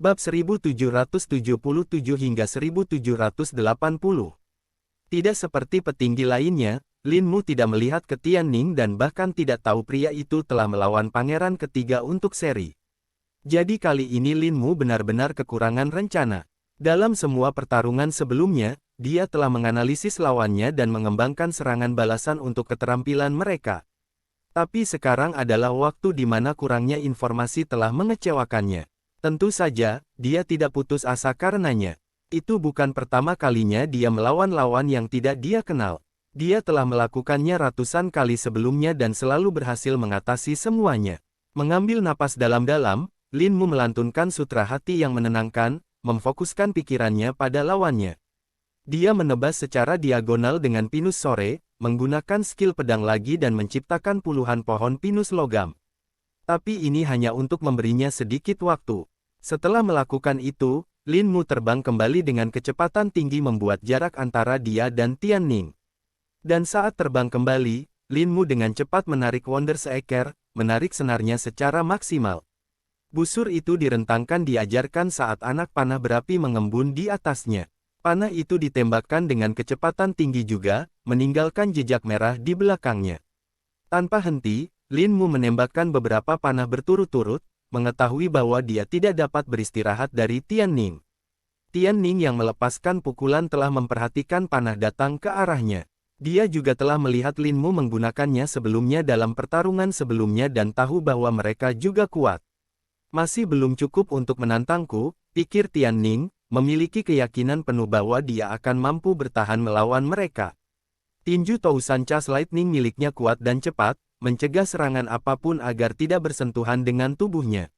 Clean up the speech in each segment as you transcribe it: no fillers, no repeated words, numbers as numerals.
Bab 1777 hingga 1780. Tidak seperti petinggi lainnya, Lin Mu tidak melihat ke Tianning dan bahkan tidak tahu pria itu telah melawan pangeran ketiga untuk seri. Jadi kali ini Lin Mu benar-benar kekurangan rencana. Dalam semua pertarungan sebelumnya, dia telah menganalisis lawannya dan mengembangkan serangan balasan untuk keterampilan mereka. Tapi sekarang adalah waktu di mana kurangnya informasi telah mengecewakannya. Tentu saja, dia tidak putus asa karenanya. Itu bukan pertama kalinya dia melawan lawan yang tidak dia kenal. Dia telah melakukannya ratusan kali sebelumnya dan selalu berhasil mengatasi semuanya. Mengambil napas dalam-dalam, Lin Mu melantunkan sutra hati yang menenangkan, memfokuskan pikirannya pada lawannya. Dia menebas secara diagonal dengan pinus sore, menggunakan skill pedang lagi dan menciptakan puluhan pohon pinus logam. Tapi ini hanya untuk memberinya sedikit waktu. Setelah melakukan itu, Lin Mu terbang kembali dengan kecepatan tinggi membuat jarak antara dia dan Tianning. Dan saat terbang kembali, Lin Mu dengan cepat menarik Wonder seekor, menarik senarnya secara maksimal. Busur itu direntangkan diajarkan saat anak panah berapi mengembun di atasnya. Panah itu ditembakkan dengan kecepatan tinggi juga, meninggalkan jejak merah di belakangnya. Tanpa henti, Lin Mu menembakkan beberapa panah berturut-turut, mengetahui bahwa dia tidak dapat beristirahat dari Tianning. Tianning yang melepaskan pukulan telah memperhatikan panah datang ke arahnya. Dia juga telah melihat Lin Mu menggunakannya sebelumnya dalam pertarungan sebelumnya dan tahu bahwa mereka juga kuat. Masih belum cukup untuk menantangku, pikir Tianning, memiliki keyakinan penuh bahwa dia akan mampu bertahan melawan mereka. Tinju Tousan Chas Lightning miliknya kuat dan cepat, mencegah serangan apapun agar tidak bersentuhan dengan tubuhnya.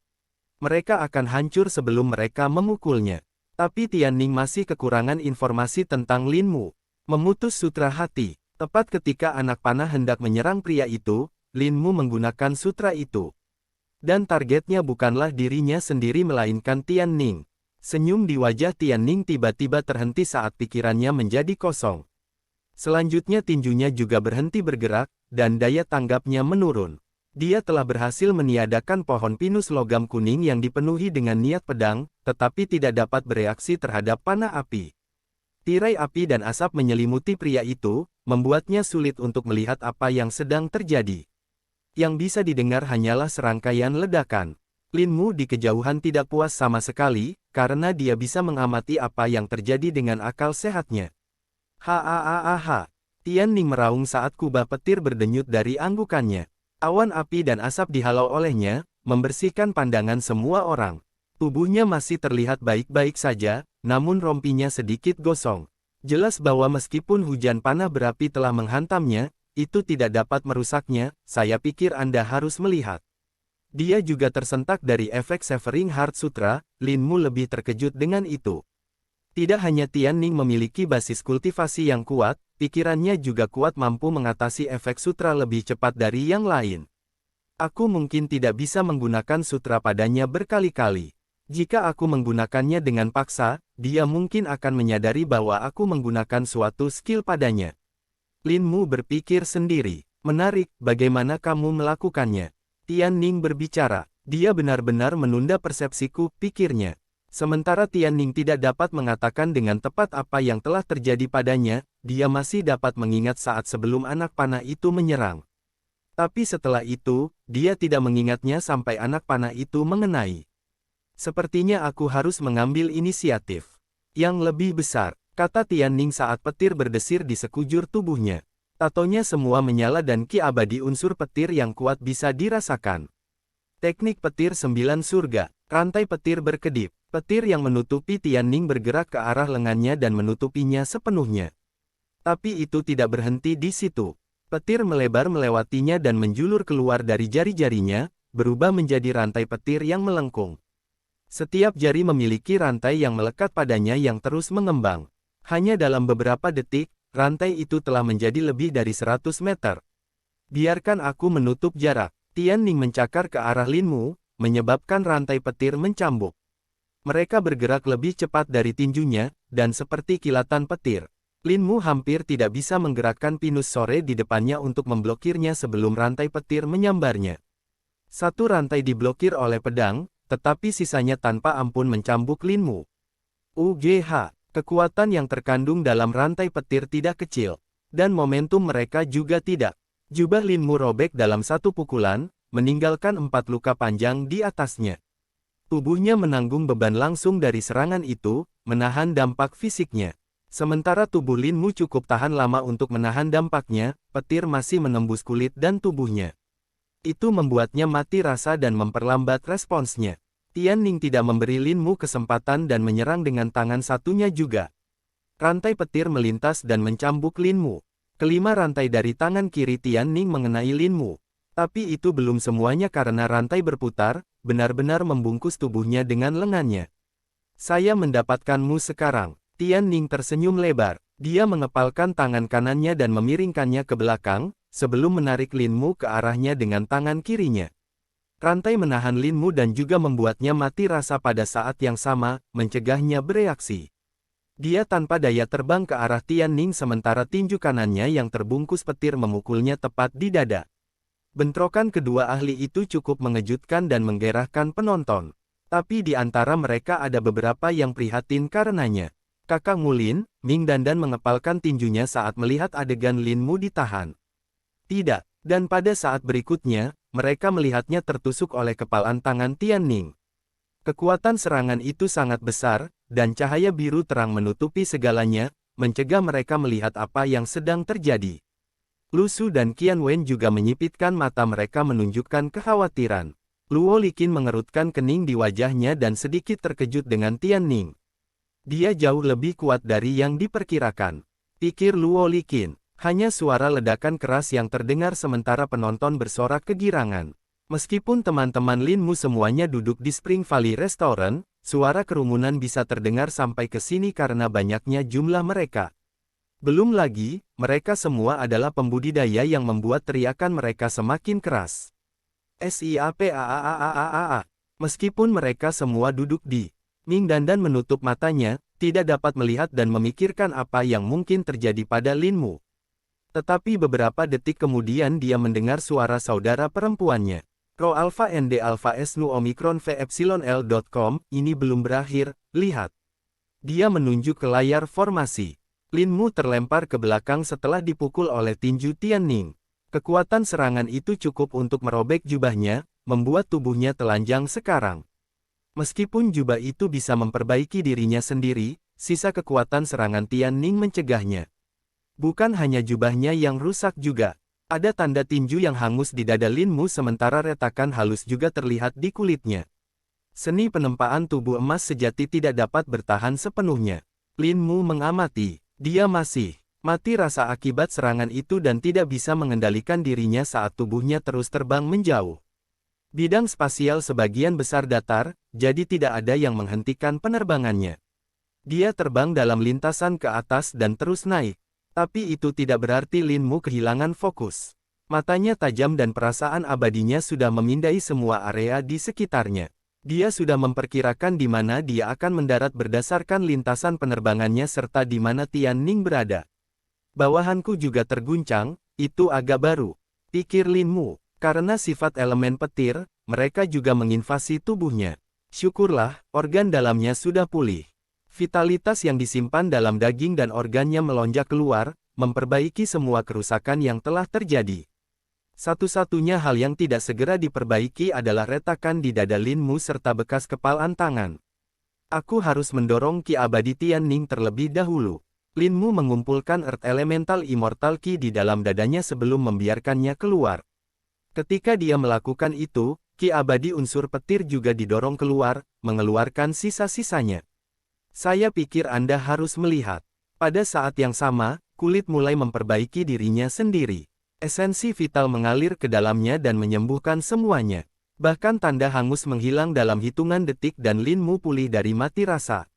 Mereka akan hancur sebelum mereka memukulnya. Tapi Tianning masih kekurangan informasi tentang Lin Mu. Memutus sutra hati. Tepat ketika anak panah hendak menyerang pria itu, Lin Mu menggunakan sutra itu. Dan targetnya bukanlah dirinya sendiri melainkan Tianning. Senyum di wajah Tianning tiba-tiba terhenti saat pikirannya menjadi kosong. Selanjutnya tinjunya juga berhenti bergerak, dan daya tanggapnya menurun. Dia telah berhasil meniadakan pohon pinus logam kuning yang dipenuhi dengan niat pedang, tetapi tidak dapat bereaksi terhadap panah api. Tirai api dan asap menyelimuti pria itu, membuatnya sulit untuk melihat apa yang sedang terjadi. Yang bisa didengar hanyalah serangkaian ledakan. Lin Mu di kejauhan tidak puas sama sekali, karena dia bisa mengamati apa yang terjadi dengan akal sehatnya. Tianning meraung saat kubah petir berdenyut dari anggukannya. Awan api dan asap dihalau olehnya, membersihkan pandangan semua orang. Tubuhnya masih terlihat baik-baik saja, namun rompinya sedikit gosong. Jelas bahwa meskipun hujan panah berapi telah menghantamnya, itu tidak dapat merusaknya, saya pikir Anda harus melihat. Dia juga tersentak dari efek Severing Heart Sutra, Lin Mu lebih terkejut dengan itu. Tidak hanya Tianning memiliki basis kultivasi yang kuat, pikirannya juga kuat mampu mengatasi efek sutra lebih cepat dari yang lain. Aku mungkin tidak bisa menggunakan sutra padanya berkali-kali. Jika aku menggunakannya dengan paksa, dia mungkin akan menyadari bahwa aku menggunakan suatu skill padanya. Lin Mu berpikir sendiri. Menarik, bagaimana kamu melakukannya? Tianning berbicara. Dia benar-benar menunda persepsiku, pikirnya. Sementara Tianning tidak dapat mengatakan dengan tepat apa yang telah terjadi padanya, dia masih dapat mengingat saat sebelum anak panah itu menyerang. Tapi setelah itu, dia tidak mengingatnya sampai anak panah itu mengenai. Sepertinya aku harus mengambil inisiatif yang lebih besar, kata Tianning saat petir berdesir di sekujur tubuhnya. Tatonya semua menyala dan ki abadi unsur petir yang kuat bisa dirasakan. Teknik petir 9 surga, rantai petir berkedip. Petir yang menutupi Tianning bergerak ke arah lengannya dan menutupinya sepenuhnya. Tapi itu tidak berhenti di situ. Petir melebar melewatinya dan menjulur keluar dari jari-jarinya, berubah menjadi rantai petir yang melengkung. Setiap jari memiliki rantai yang melekat padanya yang terus mengembang. Hanya dalam beberapa detik, rantai itu telah menjadi lebih dari 100 meter. Biarkan aku menutup jarak. Tianning mencakar ke arah Lin Mu, menyebabkan rantai petir mencambuk. Mereka bergerak lebih cepat dari tinjunya, dan seperti kilatan petir. Lin Mu hampir tidak bisa menggerakkan pinus sore di depannya untuk memblokirnya sebelum rantai petir menyambarnya. Satu rantai diblokir oleh pedang, tetapi sisanya tanpa ampun mencambuk Lin Mu. UGH, kekuatan yang terkandung dalam rantai petir tidak kecil, dan momentum mereka juga tidak. Jubah Lin Mu robek dalam satu pukulan, meninggalkan 4 luka panjang di atasnya. Tubuhnya menanggung beban langsung dari serangan itu, menahan dampak fisiknya. Sementara tubuh Lin Mu cukup tahan lama untuk menahan dampaknya, petir masih menembus kulit dan tubuhnya. Itu membuatnya mati rasa dan memperlambat responsnya. Tian Ning tidak memberi Lin Mu kesempatan dan menyerang dengan tangan satunya juga. Rantai petir melintas dan mencambuk Lin Mu. Kelima rantai dari tangan kiri Tian Ning mengenai Lin Mu. Tapi itu belum semuanya karena rantai berputar, benar-benar membungkus tubuhnya dengan lengannya. Saya mendapatkanmu sekarang. Tian Ning tersenyum lebar. Dia mengepalkan tangan kanannya dan memiringkannya ke belakang, sebelum menarik Lin Mu ke arahnya dengan tangan kirinya. Rantai menahan Lin Mu dan juga membuatnya mati rasa pada saat yang sama, mencegahnya bereaksi. Dia tanpa daya terbang ke arah Tian Ning sementara tinju kanannya yang terbungkus petir memukulnya tepat di dada. Bentrokan kedua ahli itu cukup mengejutkan dan menggerahkan penonton. Tapi di antara mereka ada beberapa yang prihatin karenanya. Kakak Ngulin, Ming Dandan mengepalkan tinjunya saat melihat adegan Lin Mu ditahan. Tidak, dan pada saat berikutnya, mereka melihatnya tertusuk oleh kepalan tangan Tian Ning. Kekuatan serangan itu sangat besar, dan cahaya biru terang menutupi segalanya, mencegah mereka melihat apa yang sedang terjadi. Lu Su dan Qian Wen juga menyipitkan mata mereka menunjukkan kekhawatiran. Luo Liqin mengerutkan kening di wajahnya dan sedikit terkejut dengan Tian Ning. Dia jauh lebih kuat dari yang diperkirakan, pikir Luo Liqin. Hanya suara ledakan keras yang terdengar sementara penonton bersorak kegirangan. Meskipun teman-teman Lin Mu semuanya duduk di Spring Valley Restaurant, suara kerumunan bisa terdengar sampai ke sini karena banyaknya jumlah mereka. Belum lagi, mereka semua adalah pembudidaya yang membuat teriakan mereka semakin keras. SIAPAAAAAA. Meskipun mereka semua duduk di Ming Dandan menutup matanya, tidak dapat melihat dan memikirkan apa yang mungkin terjadi pada Lin Mu. Tetapi beberapa detik kemudian dia mendengar suara saudara perempuannya. Rho Alpha ND Alpha S Nu Omicron V Epsilon L.com, ini belum berakhir, lihat. Dia menunjuk ke layar formasi. Lin Mu terlempar ke belakang setelah dipukul oleh tinju Tian Ning. Kekuatan serangan itu cukup untuk merobek jubahnya, membuat tubuhnya telanjang sekarang. Meskipun jubah itu bisa memperbaiki dirinya sendiri, sisa kekuatan serangan Tian Ning mencegahnya. Bukan hanya jubahnya yang rusak juga. Ada tanda tinju yang hangus di dada Lin Mu sementara retakan halus juga terlihat di kulitnya. Seni penempaan tubuh emas sejati tidak dapat bertahan sepenuhnya. Lin Mu mengamati. Dia masih mati rasa akibat serangan itu dan tidak bisa mengendalikan dirinya saat tubuhnya terus terbang menjauh. Bidang spasial sebagian besar datar, jadi tidak ada yang menghentikan penerbangannya. Dia terbang dalam lintasan ke atas dan terus naik. Tapi itu tidak berarti Lin Mu kehilangan fokus. Matanya tajam dan perasaan abadinya sudah memindai semua area di sekitarnya. Dia sudah memperkirakan di mana dia akan mendarat berdasarkan lintasan penerbangannya serta di mana Tian Ning berada. Bawahanku juga terguncang, itu agak baru, pikir Lin Mu. Karena sifat elemen petir, mereka juga menginvasi tubuhnya. Syukurlah, organ dalamnya sudah pulih. Vitalitas yang disimpan dalam daging dan organnya melonjak keluar, memperbaiki semua kerusakan yang telah terjadi. Satu-satunya hal yang tidak segera diperbaiki adalah retakan di dada Lin Mu serta bekas kepalan tangan. Aku harus mendorong Ki Abadi Tian Ning terlebih dahulu. Lin Mu mengumpulkan Earth Elemental Immortal Ki di dalam dadanya sebelum membiarkannya keluar. Ketika dia melakukan itu, Ki Abadi unsur petir juga didorong keluar, mengeluarkan sisa-sisanya. Saya pikir Anda harus melihat. Pada saat yang sama, kulit mulai memperbaiki dirinya sendiri. Esensi vital mengalir ke dalamnya dan menyembuhkan semuanya. Bahkan tanda hangus menghilang dalam hitungan detik dan Lin Mu pulih dari mati rasa.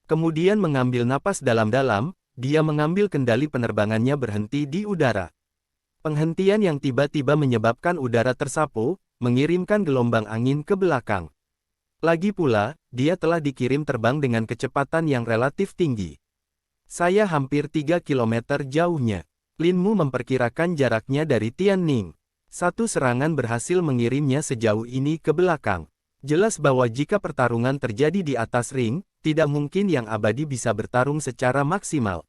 Kemudian mengambil napas dalam-dalam, dia mengambil kendali penerbangannya berhenti di udara. Penghentian yang tiba-tiba menyebabkan udara tersapu, mengirimkan gelombang angin ke belakang. Lagi pula, dia telah dikirim terbang dengan kecepatan yang relatif tinggi. Saya hampir 3 km jauhnya. Lin Mu memperkirakan jaraknya dari Tian Ning. Satu serangan berhasil mengirimnya sejauh ini ke belakang. Jelas bahwa jika pertarungan terjadi di atas ring, tidak mungkin yang abadi bisa bertarung secara maksimal.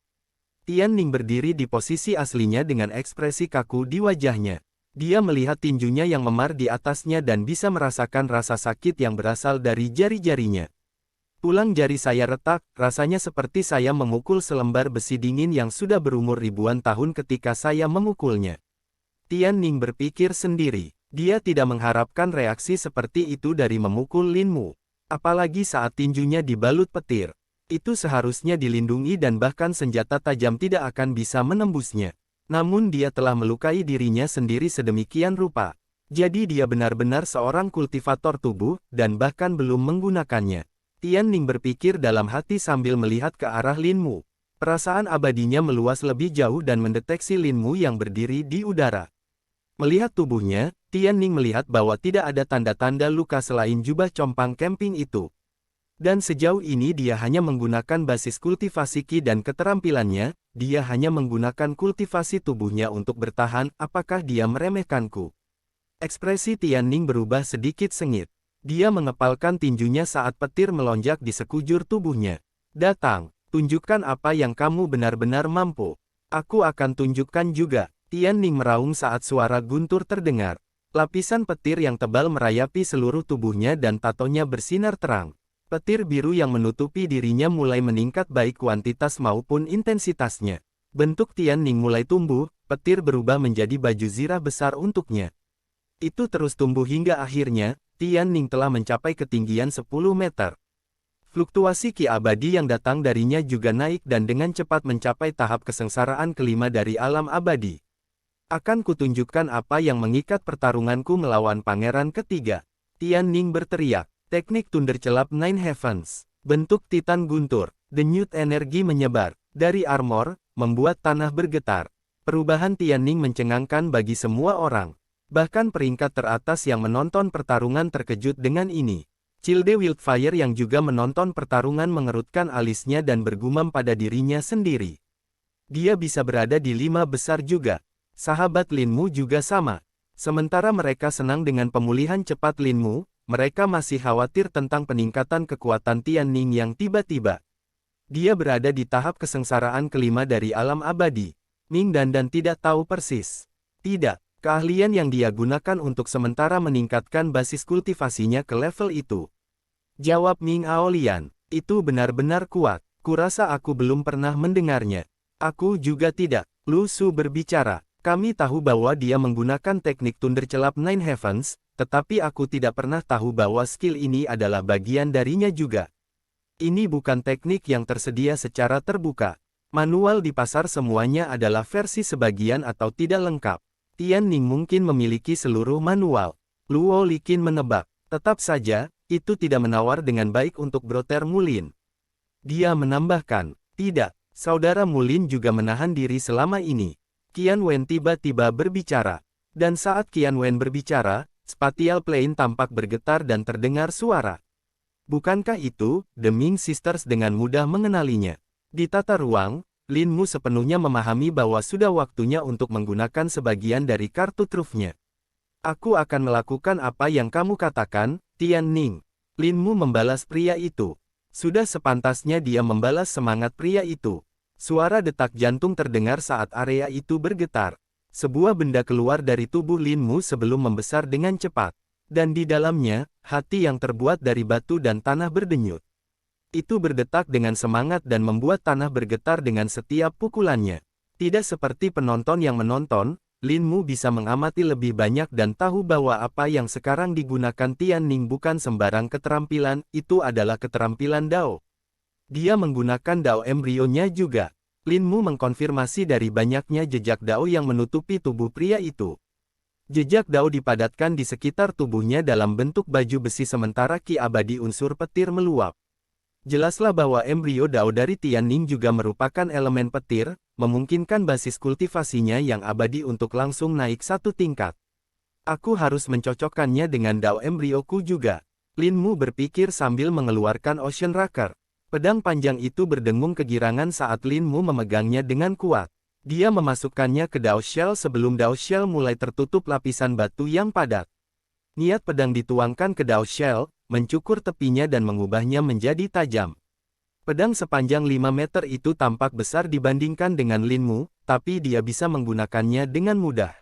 Tian Ning berdiri di posisi aslinya dengan ekspresi kaku di wajahnya. Dia melihat tinjunya yang memar di atasnya dan bisa merasakan rasa sakit yang berasal dari jari-jarinya. Tulang jari saya retak, rasanya seperti saya memukul selembar besi dingin yang sudah berumur ribuan tahun ketika saya memukulnya. Tian Ning berpikir sendiri. Dia tidak mengharapkan reaksi seperti itu dari memukul Lin Mu. Apalagi saat tinjunya dibalut petir. Itu seharusnya dilindungi dan bahkan senjata tajam tidak akan bisa menembusnya. Namun dia telah melukai dirinya sendiri sedemikian rupa. Jadi dia benar-benar seorang kultivator tubuh, dan bahkan belum menggunakannya. Tian Ning berpikir dalam hati sambil melihat ke arah Lin Mu. Perasaan abadinya meluas lebih jauh dan mendeteksi Lin Mu yang berdiri di udara. Melihat tubuhnya, Tian Ning melihat bahwa tidak ada tanda-tanda luka selain jubah compang camping itu. Dan sejauh ini dia hanya menggunakan basis kultivasi Qi dan keterampilannya, dia hanya menggunakan kultivasi tubuhnya untuk bertahan, apakah dia meremehkanku? Ekspresi Tian Ning berubah sedikit sengit. Dia mengepalkan tinjunya saat petir melonjak di sekujur tubuhnya. Datang, tunjukkan apa yang kamu benar-benar mampu. Aku akan tunjukkan juga. Tian Ning meraung saat suara guntur terdengar. Lapisan petir yang tebal merayapi seluruh tubuhnya dan tatonya bersinar terang. Petir biru yang menutupi dirinya mulai meningkat baik kuantitas maupun intensitasnya. Bentuk Tian Ning mulai tumbuh, petir berubah menjadi baju zirah besar untuknya. Itu terus tumbuh hingga akhirnya, Tian Ning telah mencapai ketinggian 10 meter. Fluktuasi Qi abadi yang datang darinya juga naik dan dengan cepat mencapai tahap kesengsaraan kelima dari alam abadi. Akan kutunjukkan apa yang mengikat pertarunganku melawan pangeran ketiga. Tian Ning berteriak. Teknik Thundercelap Nine Heavens. Bentuk Titan guntur. Denyut energi menyebar dari armor, membuat tanah bergetar. Perubahan Tian Ning mencengangkan bagi semua orang. Bahkan peringkat teratas yang menonton pertarungan terkejut dengan ini. Childe Wildfire yang juga menonton pertarungan mengerutkan alisnya dan bergumam pada dirinya sendiri. Dia bisa berada di 5 besar juga. Sahabat Lin Mu juga sama. Sementara mereka senang dengan pemulihan cepat Lin Mu, mereka masih khawatir tentang peningkatan kekuatan Tian Ning yang tiba-tiba. Dia berada di tahap kesengsaraan kelima dari alam abadi. Ning dan tidak tahu persis. Tidak, keahlian yang dia gunakan untuk sementara meningkatkan basis kultivasinya ke level itu. Jawab Ming Aolian, itu benar-benar kuat. Kurasa aku belum pernah mendengarnya. Aku juga tidak. Lu Su berbicara. Kami tahu bahwa dia menggunakan teknik Thundercelap Nine Heavens, tetapi aku tidak pernah tahu bahwa skill ini adalah bagian darinya juga. Ini bukan teknik yang tersedia secara terbuka. Manual di pasar semuanya adalah versi sebagian atau tidak lengkap. Tian Ning mungkin memiliki seluruh manual. Luo Liqin menebak. Tetap saja, itu tidak menawar dengan baik untuk Brother Mulin. Dia menambahkan, tidak, saudara Mulin juga menahan diri selama ini. Qian Wen tiba-tiba berbicara. Dan saat Qian Wen berbicara, spatial plane tampak bergetar dan terdengar suara. Bukankah itu, The Ming Sisters dengan mudah mengenalinya? Di tata ruang, Lin Mu sepenuhnya memahami bahwa sudah waktunya untuk menggunakan sebagian dari kartu trufnya. Aku akan melakukan apa yang kamu katakan, Tian Ning. Lin Mu membalas pria itu. Sudah sepantasnya dia membalas semangat pria itu. Suara detak jantung terdengar saat area itu bergetar. Sebuah benda keluar dari tubuh Lin Mu sebelum membesar dengan cepat. Dan di dalamnya, hati yang terbuat dari batu dan tanah berdenyut. Itu berdetak dengan semangat dan membuat tanah bergetar dengan setiap pukulannya. Tidak seperti penonton yang menonton, Lin Mu bisa mengamati lebih banyak dan tahu bahwa apa yang sekarang digunakan Tian Ning bukan sembarang keterampilan, itu adalah keterampilan Dao. Dia menggunakan Dao embrionya juga. Lin Mu mengkonfirmasi dari banyaknya jejak Dao yang menutupi tubuh pria itu. Jejak Dao dipadatkan di sekitar tubuhnya dalam bentuk baju besi sementara Qi abadi unsur petir meluap. Jelaslah bahwa embrio Dao dari Tian Ning juga merupakan elemen petir, memungkinkan basis kultivasinya yang abadi untuk langsung naik satu tingkat. Aku harus mencocokkannya dengan Dao embrioku juga. Lin Mu berpikir sambil mengeluarkan Ocean Raker. Pedang panjang itu berdengung kegirangan saat Lin Mu memegangnya dengan kuat. Dia memasukkannya ke Dao Shell sebelum Dao Shell mulai tertutup lapisan batu yang padat. Niat pedang dituangkan ke Dao Shell, mencukur tepinya dan mengubahnya menjadi tajam. Pedang sepanjang 5 meter itu tampak besar dibandingkan dengan Lin Mu, tapi dia bisa menggunakannya dengan mudah.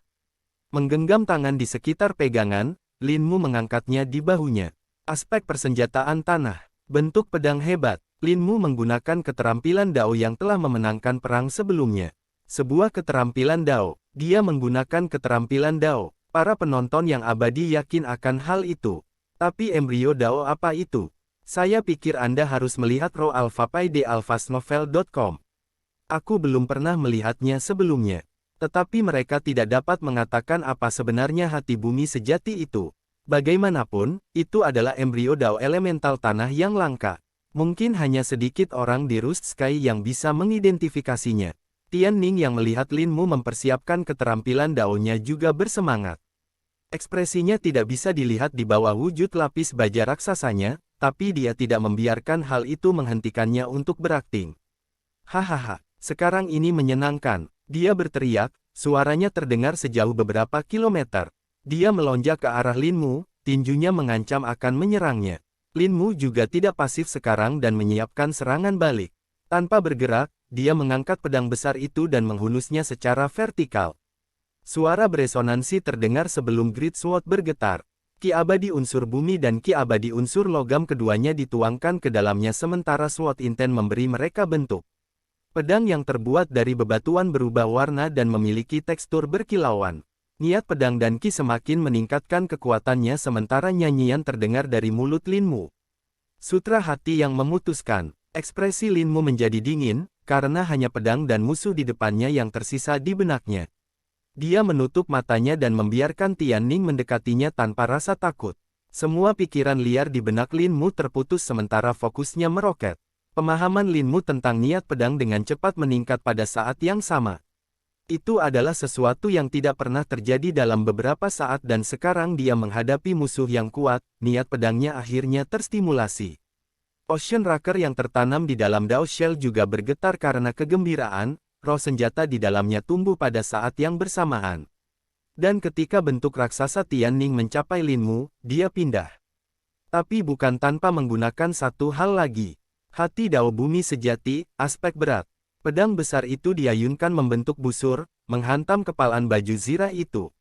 Menggenggam tangan di sekitar pegangan, Lin Mu mengangkatnya di bahunya. Aspek persenjataan tanah. Bentuk pedang hebat. Lin Mu menggunakan keterampilan Dao yang telah memenangkan perang sebelumnya. Sebuah keterampilan Dao. Dia menggunakan keterampilan Dao. Para penonton yang abadi yakin akan hal itu. Tapi embrio Dao apa itu? Saya pikir Anda harus melihat Raw Alpha Pi di alphasnovel.com. Aku belum pernah melihatnya sebelumnya. Tetapi mereka tidak dapat mengatakan apa sebenarnya hati bumi sejati itu. Bagaimanapun, itu adalah embrio Dao elemental tanah yang langka. Mungkin hanya sedikit orang di Rust Sky yang bisa mengidentifikasinya. Tian Ning yang melihat Lin Mu mempersiapkan keterampilan Dao-nya juga bersemangat. Ekspresinya tidak bisa dilihat di bawah wujud lapis baja raksasanya, tapi dia tidak membiarkan hal itu menghentikannya untuk berakting. Hahaha, sekarang ini menyenangkan, dia berteriak, suaranya terdengar sejauh beberapa kilometer. Dia melonjak ke arah Lin Mu, tinjunya mengancam akan menyerangnya. Lin Mu juga tidak pasif sekarang dan menyiapkan serangan balik. Tanpa bergerak, dia mengangkat pedang besar itu dan menghunusnya secara vertikal. Suara beresonansi terdengar sebelum Great Sword bergetar. Ki abadi unsur bumi dan ki abadi unsur logam keduanya dituangkan ke dalamnya sementara Sword Inten memberi mereka bentuk. Pedang yang terbuat dari bebatuan berubah warna dan memiliki tekstur berkilauan. Niat pedang dan ki semakin meningkatkan kekuatannya sementara nyanyian terdengar dari mulut Lin Mu. Sutra hati yang memutuskan. Ekspresi Lin Mu menjadi dingin, karena hanya pedang dan musuh di depannya yang tersisa di benaknya. Dia menutup matanya dan membiarkan Tian Ning mendekatinya tanpa rasa takut. Semua pikiran liar di benak Lin Mu terputus sementara fokusnya meroket. Pemahaman Lin Mu tentang niat pedang dengan cepat meningkat pada saat yang sama. Itu adalah sesuatu yang tidak pernah terjadi dalam beberapa saat dan sekarang dia menghadapi musuh yang kuat, niat pedangnya akhirnya terstimulasi. Ocean Raker yang tertanam di dalam Dao Shell juga bergetar karena kegembiraan. Roh senjata di dalamnya tumbuh pada saat yang bersamaan. Dan ketika bentuk raksasa Tian Ning mencapai Lin Mu, dia pindah. Tapi bukan tanpa menggunakan satu hal lagi. Hati Dao bumi sejati, aspek berat. Pedang besar itu diayunkan membentuk busur, menghantam kepalan baju zirah itu.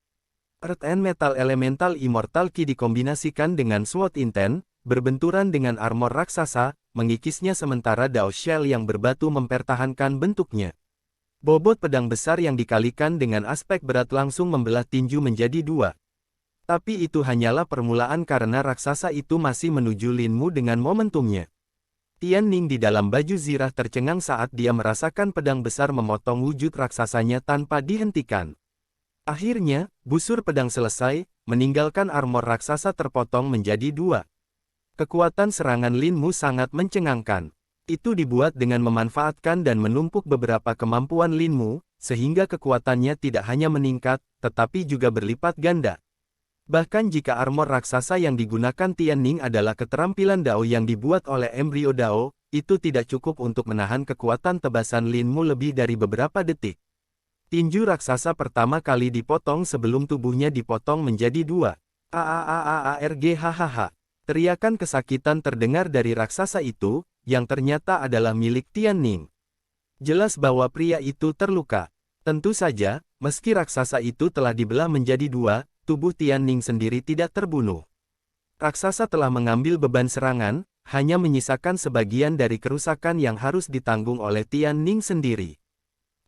Earth and Metal Elemental Immortal Ki dikombinasikan dengan Sword Inten, berbenturan dengan armor raksasa, mengikisnya sementara Dao Shell yang berbatu mempertahankan bentuknya. Bobot pedang besar yang dikalikan dengan aspek berat langsung membelah tinju menjadi dua. Tapi itu hanyalah permulaan karena raksasa itu masih menuju Lin Mu dengan momentumnya. Tian Ning di dalam baju zirah tercengang saat dia merasakan pedang besar memotong wujud raksasanya tanpa dihentikan. Akhirnya, busur pedang selesai, meninggalkan armor raksasa terpotong menjadi dua. Kekuatan serangan Lin Mu sangat mencengangkan. Itu dibuat dengan memanfaatkan dan menumpuk beberapa kemampuan Lin Mu, sehingga kekuatannya tidak hanya meningkat, tetapi juga berlipat ganda. Bahkan jika armor raksasa yang digunakan Tian Ning adalah keterampilan Dao yang dibuat oleh embrio Dao, itu tidak cukup untuk menahan kekuatan tebasan Lin Mu lebih dari beberapa detik. Tinju raksasa pertama kali dipotong sebelum tubuhnya dipotong menjadi dua. Hahaha. Teriakan kesakitan terdengar dari raksasa itu, yang ternyata adalah milik Tian Ning. Jelas bahwa pria itu terluka. Tentu saja, meski raksasa itu telah dibelah menjadi dua, tubuh Tian Ning sendiri tidak terbunuh. Raksasa telah mengambil beban serangan, hanya menyisakan sebagian dari kerusakan yang harus ditanggung oleh Tian Ning sendiri.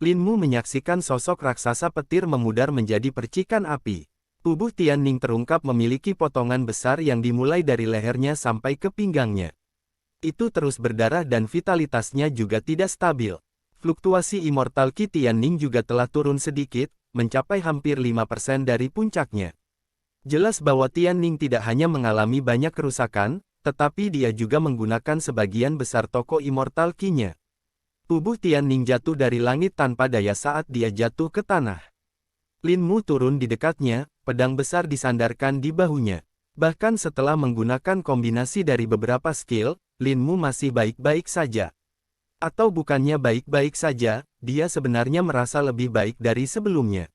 Lin Mu menyaksikan sosok raksasa petir memudar menjadi percikan api. Tubuh Tian Ning terungkap memiliki potongan besar yang dimulai dari lehernya sampai ke pinggangnya. Itu terus berdarah dan vitalitasnya juga tidak stabil. Fluktuasi Immortal Ki Tian Ning juga telah turun sedikit, mencapai hampir 5% dari puncaknya. Jelas bahwa Tian Ning tidak hanya mengalami banyak kerusakan, tetapi dia juga menggunakan sebagian besar toko Immortal Ki-nya. Tubuh Tian Ning jatuh dari langit tanpa daya saat dia jatuh ke tanah. Lin Mu turun di dekatnya, pedang besar disandarkan di bahunya. Bahkan setelah menggunakan kombinasi dari beberapa skill, Lin Mu masih baik-baik saja. Atau bukannya baik-baik saja, dia sebenarnya merasa lebih baik dari sebelumnya.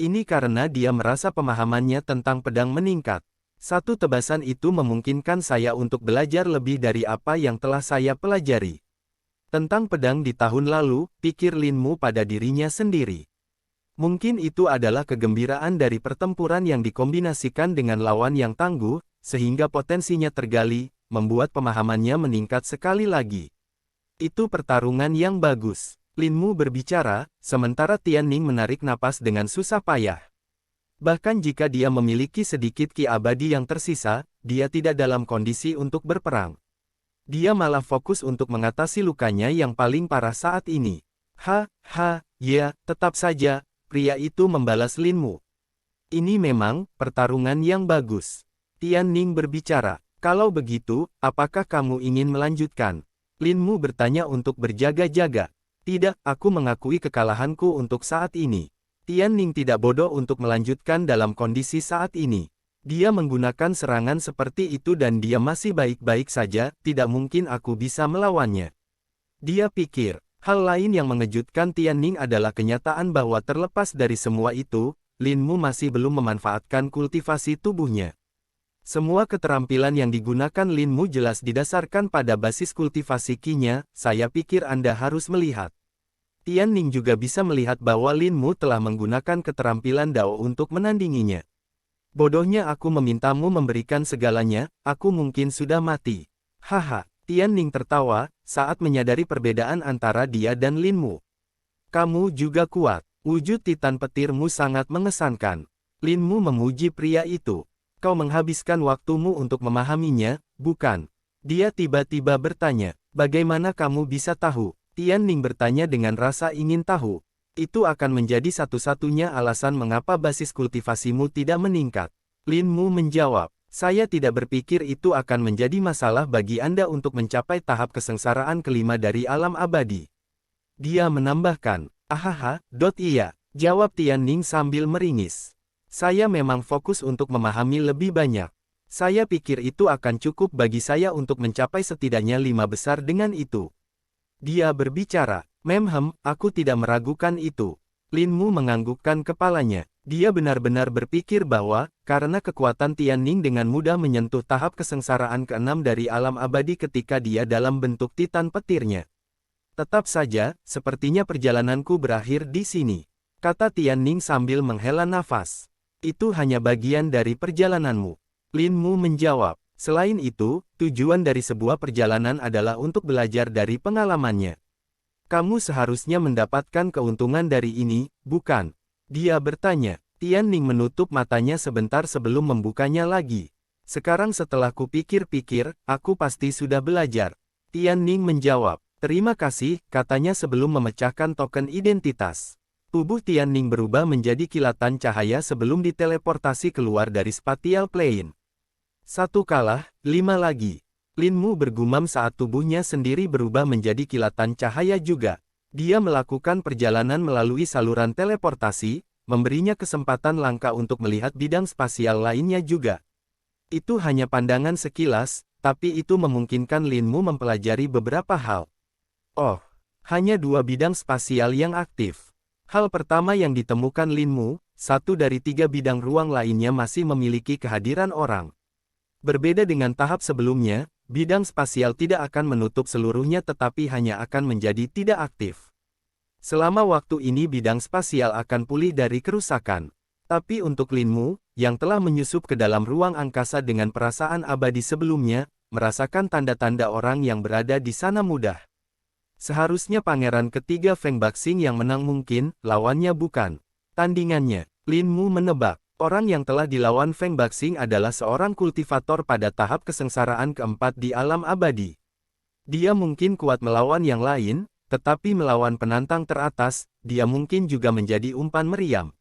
Ini karena dia merasa pemahamannya tentang pedang meningkat. Satu tebasan itu memungkinkan saya untuk belajar lebih dari apa yang telah saya pelajari. Tentang pedang di tahun lalu, pikir Lin Mu pada dirinya sendiri. Mungkin itu adalah kegembiraan dari pertempuran yang dikombinasikan dengan lawan yang tangguh, sehingga potensinya tergali, membuat pemahamannya meningkat sekali lagi. Itu pertarungan yang bagus. Lin Mu berbicara, sementara Tian Ning menarik napas dengan susah payah. Bahkan jika dia memiliki sedikit ki abadi yang tersisa, dia tidak dalam kondisi untuk berperang. Dia malah fokus untuk mengatasi lukanya yang paling parah saat ini. Ya, tetap saja, pria itu membalas Lin Mu. Ini memang pertarungan yang bagus. Tian Ning berbicara, kalau begitu, apakah kamu ingin melanjutkan? Lin Mu bertanya untuk berjaga-jaga. Tidak, aku mengakui kekalahanku untuk saat ini. Tian Ning tidak bodoh untuk melanjutkan dalam kondisi saat ini. Dia menggunakan serangan seperti itu dan dia masih baik-baik saja, tidak mungkin aku bisa melawannya. Dia pikir, hal lain yang mengejutkan Tian Ning adalah kenyataan bahwa terlepas dari semua itu, Lin Mu masih belum memanfaatkan kultivasi tubuhnya. Semua keterampilan yang digunakan Lin Mu jelas didasarkan pada basis kultivasi Qi-nya, saya pikir Anda harus melihat. Tian Ning juga bisa melihat bahwa Lin Mu telah menggunakan keterampilan Dao untuk menandinginya. Bodohnya aku memintamu memberikan segalanya, aku mungkin sudah mati. Haha, Tian Ning tertawa, saat menyadari perbedaan antara dia dan Lin Mu. Kamu juga kuat, wujud Titan petirmu sangat mengesankan. Lin Mu memuji pria itu. Kau menghabiskan waktumu untuk memahaminya, bukan? Dia tiba-tiba bertanya, bagaimana kamu bisa tahu? Tian Ning bertanya dengan rasa ingin tahu. Itu akan menjadi satu-satunya alasan mengapa basis kultivasimu tidak meningkat. Lin Mu menjawab, saya tidak berpikir itu akan menjadi masalah bagi Anda untuk mencapai tahap kesengsaraan kelima dari alam abadi. Dia menambahkan, iya, jawab Tian Ning sambil meringis. Saya memang fokus untuk memahami lebih banyak. Saya pikir itu akan cukup bagi saya untuk mencapai setidaknya 5 besar dengan itu. Dia berbicara, aku tidak meragukan itu. Lin Mu menganggukkan kepalanya. Dia benar-benar berpikir bahwa, karena kekuatan Tian Ning dengan mudah menyentuh tahap kesengsaraan ke-6 dari alam abadi ketika dia dalam bentuk Titan petirnya. Tetap saja, sepertinya perjalananku berakhir di sini, kata Tian Ning sambil menghela nafas. Itu hanya bagian dari perjalananmu. Lin Mu menjawab. Selain itu, tujuan dari sebuah perjalanan adalah untuk belajar dari pengalamannya. Kamu seharusnya mendapatkan keuntungan dari ini, bukan? Dia bertanya. Tian Ning menutup matanya sebentar sebelum membukanya lagi. Sekarang setelah kupikir-pikir, aku pasti sudah belajar. Tian Ning menjawab. Terima kasih, katanya sebelum memecahkan token identitas. Tubuh Tian Ning berubah menjadi kilatan cahaya sebelum diteleportasi keluar dari spatial plane. 1 kalah, 5 lagi. Lin Mu bergumam saat tubuhnya sendiri berubah menjadi kilatan cahaya juga. Dia melakukan perjalanan melalui saluran teleportasi, memberinya kesempatan langka untuk melihat bidang spasial lainnya juga. Itu hanya pandangan sekilas, tapi itu memungkinkan Lin Mu mempelajari beberapa hal. Oh, hanya 2 bidang spasial yang aktif. Hal pertama yang ditemukan Lin Mu, 1 dari 3 bidang ruang lainnya masih memiliki kehadiran orang. Berbeda dengan tahap sebelumnya, bidang spasial tidak akan menutup seluruhnya tetapi hanya akan menjadi tidak aktif. Selama waktu ini bidang spasial akan pulih dari kerusakan. Tapi untuk Lin Mu, yang telah menyusup ke dalam ruang angkasa dengan perasaan abadi sebelumnya, merasakan tanda-tanda orang yang berada di sana mudah. Seharusnya pangeran ketiga Feng Baxing yang menang mungkin, lawannya bukan. Tandingannya, Lin Mu menebak. Orang yang telah dilawan Feng Baxing adalah seorang kultivator pada tahap kesengsaraan keempat di alam abadi. Dia mungkin kuat melawan yang lain, tetapi melawan penantang teratas, dia mungkin juga menjadi umpan meriam.